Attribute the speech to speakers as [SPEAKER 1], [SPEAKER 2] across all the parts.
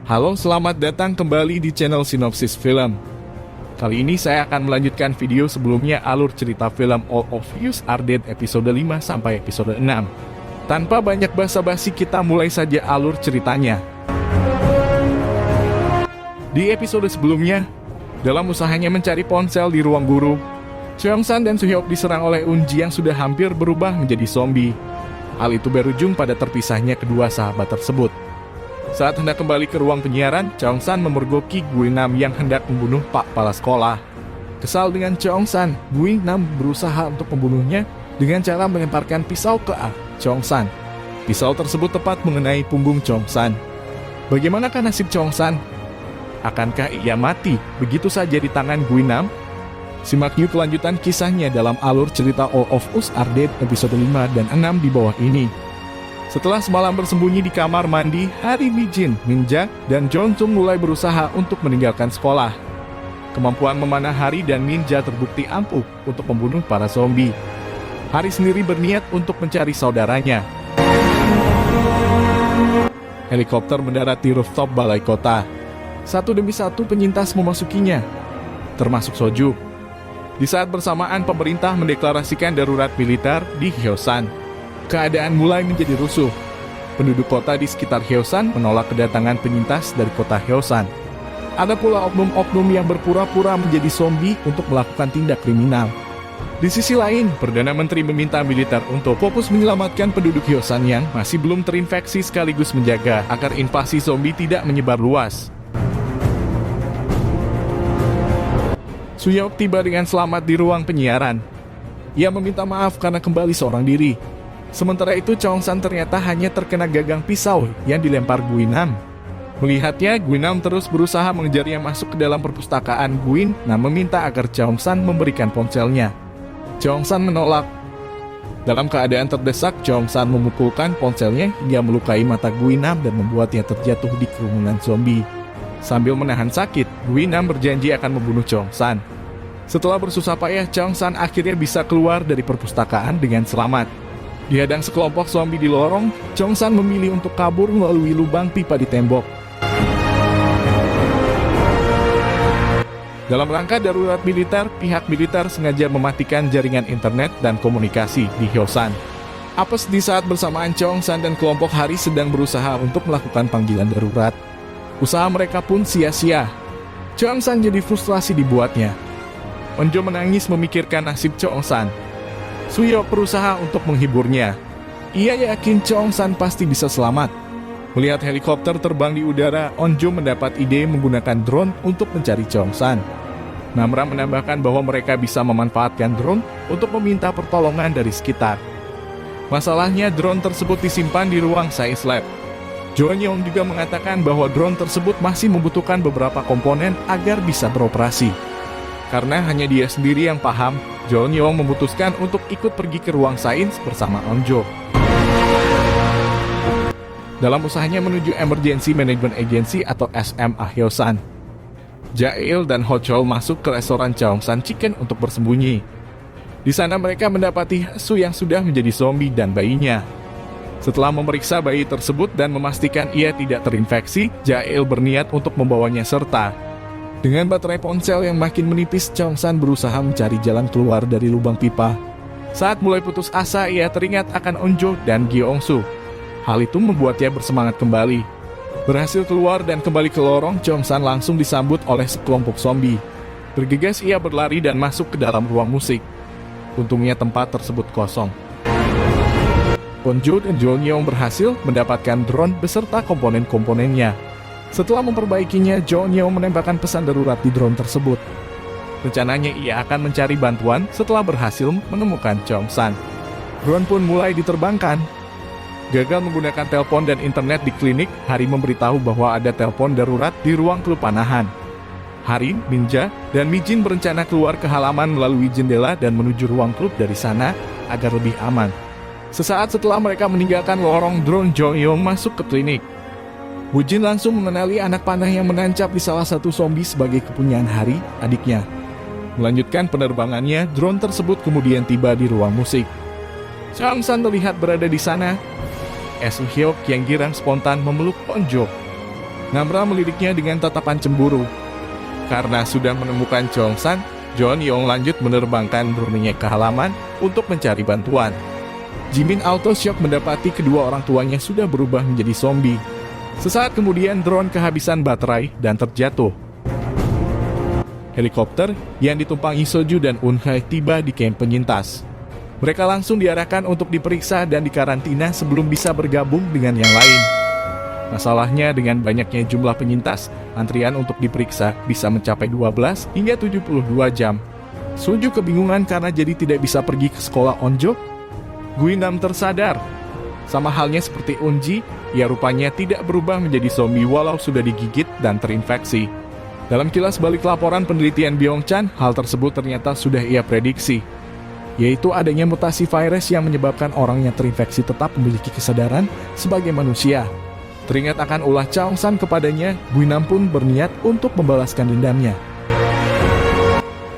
[SPEAKER 1] Halo, selamat datang kembali di channel Sinopsis Film. Kali ini saya akan melanjutkan video sebelumnya alur cerita film All of Us Are Dead episode 5 sampai episode 6. Tanpa banyak basa-basi kita mulai saja alur ceritanya. Di episode sebelumnya, dalam usahanya mencari ponsel di ruang guru, Cheong-san dan Soo-hyuk diserang oleh Eun-ji yang sudah hampir berubah menjadi zombie. Hal itu berujung pada terpisahnya kedua sahabat tersebut. Saat hendak kembali ke ruang penyiaran, Cheong-san memergoki Guin-nam yang hendak membunuh Pak Kepala Sekolah. Kesal dengan Cheong-san, Guin-nam berusaha untuk membunuhnya dengan cara melemparkan pisau ke Cheong-san. Pisau tersebut tepat mengenai punggung Cheong-san. Bagaimanakah nasib Cheong-san? Akankah ia mati begitu saja di tangan Guin-nam? Simak yuk kelanjutan kisahnya dalam alur cerita All of Us Are Dead episode 5 dan 6 di bawah ini. Setelah semalam bersembunyi di kamar mandi, Hari, Mi-jin, Min-ja, dan Jong-sung mulai berusaha untuk meninggalkan sekolah. Kemampuan memanah Hari dan Min-ja terbukti ampuh untuk membunuh para zombie. Hari sendiri berniat untuk mencari saudaranya. Helikopter mendarat di rooftop balai kota. Satu demi satu penyintas memasukinya, termasuk Soju. Di saat bersamaan pemerintah mendeklarasikan darurat militer di Hyosan. Keadaan mulai menjadi rusuh. Penduduk kota di sekitar Hyosan menolak kedatangan penyintas dari kota Hyosan. Ada pula oknum-oknum yang berpura-pura menjadi zombie untuk melakukan tindak kriminal. Di sisi lain, Perdana Menteri meminta militer untuk fokus menyelamatkan penduduk Hyosan yang masih belum terinfeksi sekaligus menjaga agar invasi zombie tidak menyebar luas. Soo-hyuk tiba dengan selamat di ruang penyiaran. Ia meminta maaf karena kembali seorang diri. Sementara itu, Cheong-san ternyata hanya terkena gagang pisau yang dilempar Guin-nam. Melihatnya, Guin-nam terus berusaha mengejarnya masuk ke dalam perpustakaan. Guin-nam meminta agar Cheong-san memberikan ponselnya. Cheong-san menolak. Dalam keadaan terdesak, Cheong-san memukulkan ponselnya hingga melukai mata Guin-nam dan membuatnya terjatuh di kerumunan zombie. Sambil menahan sakit, Guin-nam berjanji akan membunuh Cheong-san. Setelah bersusah payah, Cheong-san akhirnya bisa keluar dari perpustakaan dengan selamat. Dihadang sekelompok zombie di lorong, Cheong-san memilih untuk kabur melalui lubang pipa di tembok. Dalam rangka darurat militer, pihak militer sengaja mematikan jaringan internet dan komunikasi di Hyosan. Apes di saat bersamaan Cheong-san dan kelompok Hari sedang berusaha untuk melakukan panggilan darurat. Usaha mereka pun sia-sia. Cheong-san jadi frustrasi dibuatnya. Eun-jo menangis memikirkan nasib Cheong-san. Soo-hyuk berusaha untuk menghiburnya. Ia yakin Cheong-san pasti bisa selamat. Melihat helikopter terbang di udara, Eun-jo mendapat ide menggunakan drone untuk mencari Cheong-san. Namra menambahkan bahwa mereka bisa memanfaatkan drone untuk meminta pertolongan dari sekitar. Masalahnya, drone tersebut disimpan di ruang Science Lab. Jo-hyung juga mengatakan bahwa drone tersebut masih membutuhkan beberapa komponen agar bisa beroperasi. Karena hanya dia sendiri yang paham, Jo-hyung memutuskan untuk ikut pergi ke ruang sains bersama Eun-jo. Dalam usahanya menuju Emergency Management Agency atau SMA Hyosan, Jae-il dan Ho-chol masuk ke restoran Cheong-san Chicken untuk bersembunyi. Di sana mereka mendapati Su yang sudah menjadi zombie dan bayinya. Setelah memeriksa bayi tersebut dan memastikan ia tidak terinfeksi, Jae-il berniat untuk membawanya serta. Dengan baterai ponsel yang makin menipis, Cheong-san berusaha mencari jalan keluar dari lubang pipa. Saat mulai putus asa, ia teringat akan Eun-jo dan Gyeong-su. Hal itu membuatnya bersemangat kembali. Berhasil keluar dan kembali ke lorong, Cheong-san langsung disambut oleh sekelompok zombie. Bergegas ia berlari dan masuk ke dalam ruang musik. Untungnya tempat tersebut kosong. Eun-jo dan Jo-hyung berhasil mendapatkan drone beserta komponen-komponennya. Setelah memperbaikinya, Jo-hyung menembakkan pesan darurat di drone tersebut. Rencananya ia akan mencari bantuan setelah berhasil menemukan Cheong-san. Drone pun mulai diterbangkan. Gagal menggunakan telepon dan internet di klinik, Hari memberitahu bahwa ada telepon darurat di ruang klub panahan. Hari, Min-ja, dan Mi-jin berencana keluar ke halaman melalui jendela dan menuju ruang klub dari sana agar lebih aman. Sesaat setelah mereka meninggalkan lorong, drone Jo-hyung masuk ke klinik. Woo-jin langsung mengenali anak panah yang menancap di salah satu zombie sebagai kepunyaan Hari, adiknya. Melanjutkan penerbangannya, drone tersebut kemudian tiba di ruang musik. Cheong-san terlihat berada di sana. Soo-hyuk yang girang spontan memeluk Eun-jo. Namra meliriknya dengan tatapan cemburu. Karena sudah menemukan Cheongsan, John Yong lanjut menerbangkan drone-nya ke halaman untuk mencari bantuan. Jimin auto shock mendapati kedua orang tuanya sudah berubah menjadi zombie. Sesaat kemudian drone kehabisan baterai dan terjatuh. Helikopter yang ditumpangi Soju dan Eun-hae tiba di kamp penyintas. Mereka langsung diarahkan untuk diperiksa dan dikarantina sebelum bisa bergabung dengan yang lain. Masalahnya dengan banyaknya jumlah penyintas, antrian untuk diperiksa bisa mencapai 12 hingga 72 jam. Soju kebingungan karena jadi tidak bisa pergi ke sekolah Onjo. Guinam tersadar. Sama halnya seperti Eunji, ia rupanya tidak berubah menjadi zombie walau sudah digigit dan terinfeksi. Dalam kilas balik laporan penelitian Byung-chan, hal tersebut ternyata sudah ia prediksi, yaitu adanya mutasi virus yang menyebabkan orang yang terinfeksi tetap memiliki kesadaran sebagai manusia. Teringat akan ulah Cheongsan kepadanya, Guinam pun berniat untuk membalaskan dendamnya.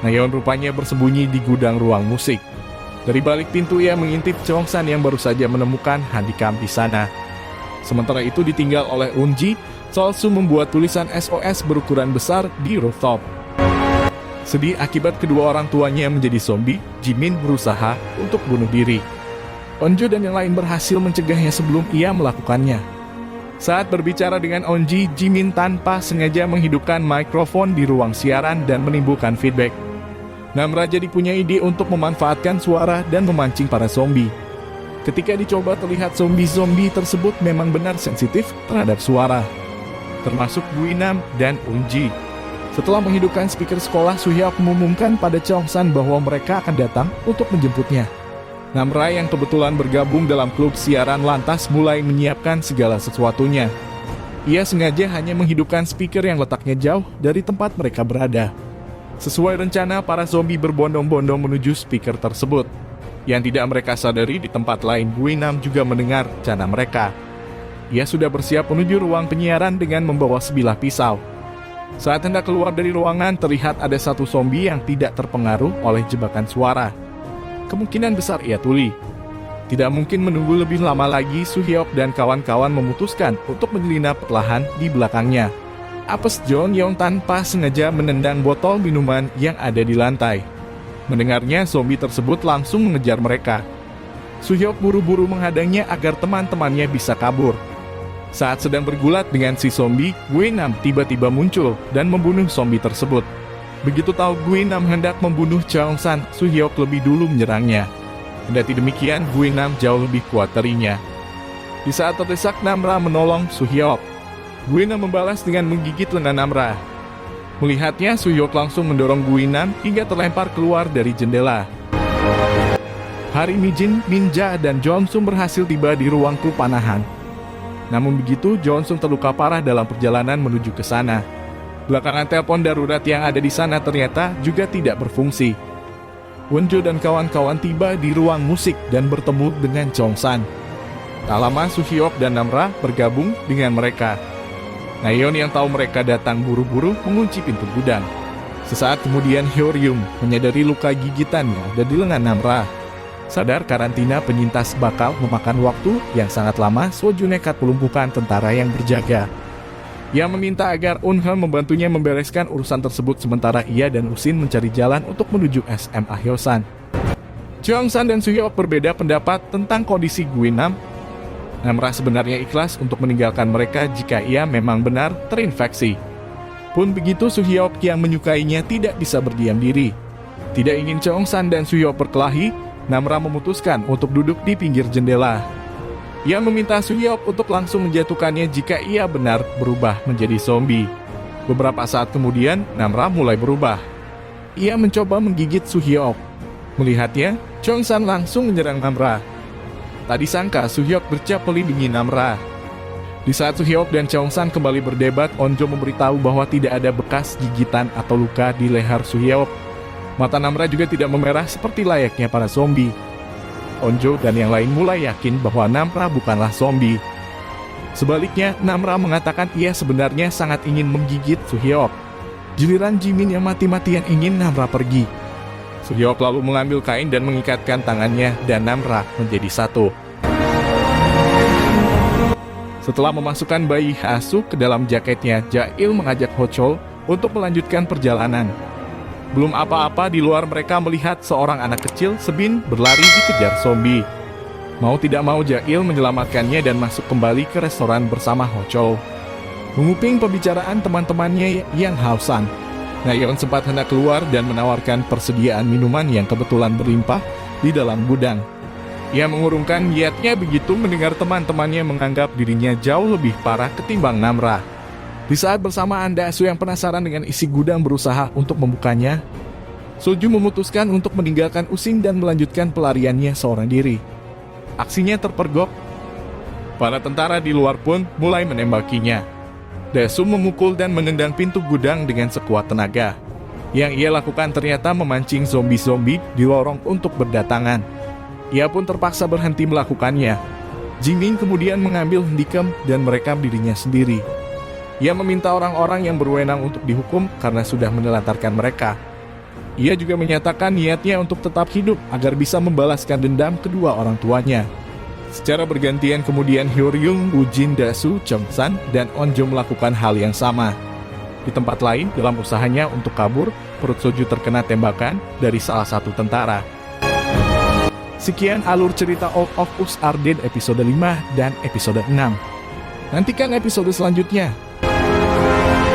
[SPEAKER 1] Nayeon rupanya bersembunyi di gudang ruang musik. Dari balik pintu ia mengintip Cheongsan yang baru saja menemukan handicam di sana. Sementara itu ditinggal oleh Eunji, Solsu membuat tulisan SOS berukuran besar di rooftop. Sedih akibat kedua orang tuanya menjadi zombie, Jimin berusaha untuk bunuh diri. Onjo dan yang lain berhasil mencegahnya sebelum ia melakukannya. Saat berbicara dengan Eunji, Jimin tanpa sengaja menghidupkan mikrofon di ruang siaran dan menimbulkan feedback. Namra jadi punya ide untuk memanfaatkan suara dan memancing para zombie. Ketika dicoba terlihat zombie-zombie tersebut memang benar sensitif terhadap suara, termasuk Guinam dan Eunji. Setelah menghidupkan speaker sekolah, Suhyok mengumumkan pada Cheongsan bahwa mereka akan datang untuk menjemputnya. Namra yang kebetulan bergabung dalam klub siaran lantas mulai menyiapkan segala sesuatunya. Ia sengaja hanya menghidupkan speaker yang letaknya jauh dari tempat mereka berada. Sesuai rencana, para zombie berbondong-bondong menuju speaker tersebut. Yang tidak mereka sadari di tempat lain, Guinam juga mendengar rencana mereka. Ia sudah bersiap menuju ruang penyiaran dengan membawa sebilah pisau. Saat hendak keluar dari ruangan, terlihat ada satu zombie yang tidak terpengaruh oleh jebakan suara. Kemungkinan besar ia tuli. Tidak mungkin menunggu lebih lama lagi, Suhyok dan kawan-kawan memutuskan untuk menyelinap perlahan di belakangnya. Apes John Yong tanpa sengaja menendang botol minuman yang ada di lantai. Mendengarnya, zombie tersebut langsung mengejar mereka. Suhyok buru-buru menghadangnya agar teman-temannya bisa kabur. Saat sedang bergulat dengan si zombie, Guinam tiba-tiba muncul dan membunuh zombie tersebut. Begitu tahu Guinam hendak membunuh Cheongsan, Suhyok lebih dulu menyerangnya. Kendati demikian, Guinam jauh lebih kuat darinya. Di saat terdesak, Namra menolong Suhyok. Guinam membalas dengan menggigit lengan Namra. Melihatnya, Suhyok langsung mendorong Guinam hingga terlempar keluar dari jendela. Hari Mijin, Minja, dan Jonsung berhasil tiba di ruang klub panahan. Namun begitu, Jonsung terluka parah dalam perjalanan menuju ke sana. Belakangan telepon darurat yang ada di sana ternyata juga tidak berfungsi. Wonjo dan kawan-kawan tiba di ruang musik dan bertemu dengan Cheongsan. Tak lama Suhyok dan Namra bergabung dengan mereka. Nayeon yang tahu mereka datang buru-buru mengunci pintu gudang. Sesaat kemudian Hyoryum menyadari luka gigitan yang ada di lengan Namra. Sadar karantina penyintas bakal memakan waktu yang sangat lama, Soju nekat melumpuhkan tentara yang berjaga. Ia meminta agar Eun-hae membantunya membereskan urusan tersebut sementara ia dan Usin mencari jalan untuk menuju SMA Hyosan. Cheongsan dan Suhyok berbeda pendapat tentang kondisi Guinam. Namra sebenarnya ikhlas untuk meninggalkan mereka jika ia memang benar terinfeksi. Pun begitu, Suhyok yang menyukainya tidak bisa berdiam diri. Tidak ingin Cheongsan dan Suhyok berkelahi, Namra memutuskan untuk duduk di pinggir jendela. Ia meminta Suhyok untuk langsung menjatuhkannya jika ia benar berubah menjadi zombie. Beberapa saat kemudian, Namra mulai berubah. Ia mencoba menggigit Suhyok. Melihatnya, Cheongsan langsung menyerang Namra. Tak disangka, Suhyok bercap melindungi Namra. Di saat Suhyok dan Cheongsan kembali berdebat, Onjo memberitahu bahwa tidak ada bekas gigitan atau luka di leher Suhyok. Mata Namra juga tidak memerah seperti layaknya para zombie. Onjo dan yang lain mulai yakin bahwa Namra bukanlah zombie. Sebaliknya, Namra mengatakan ia sebenarnya sangat ingin menggigit Suhyok. Giliran Jimin yang mati-matian ingin Namra pergi. Suhyok lalu mengambil kain dan mengikatkan tangannya dan Namra menjadi satu. Setelah memasukkan bayi Hasu ke dalam jaketnya, Jail mengajak Hochol untuk melanjutkan perjalanan. Belum apa-apa di luar mereka melihat seorang anak kecil Sebin berlari dikejar zombie. Mau tidak mau Jail menyelamatkannya dan masuk kembali ke restoran bersama Hochol. Menguping pembicaraan teman-temannya yang hausan, Nayeon sempat hendak keluar dan menawarkan persediaan minuman yang kebetulan berlimpah di dalam gudang. Ia mengurungkan niatnya begitu mendengar teman-temannya menganggap dirinya jauh lebih parah ketimbang Namra. Di saat bersamaan Dasu yang penasaran dengan isi gudang berusaha untuk membukanya, Soju memutuskan untuk meninggalkan Using dan melanjutkan pelariannya seorang diri. Aksinya terpergok. Para tentara di luar pun mulai menembakinya. Dasu memukul dan menendang pintu gudang dengan sekuat tenaga. Yang ia lakukan ternyata memancing zombie-zombie di lorong untuk berdatangan. Ia pun terpaksa berhenti melakukannya. Jingming kemudian mengambil handicam dan merekam dirinya sendiri. Ia meminta orang-orang yang berwenang untuk dihukum karena sudah menelantarkan mereka. Ia juga menyatakan niatnya untuk tetap hidup agar bisa membalaskan dendam kedua orang tuanya. Secara bergantian kemudian Hyoryung, Woo-jin, Dasu, Cheong-san, dan Onjo melakukan hal yang sama. Di tempat lain, dalam usahanya untuk kabur, perut Soju terkena tembakan dari salah satu tentara. Sekian alur cerita Out of Us Arden episode 5 dan episode 6. Nantikan episode selanjutnya.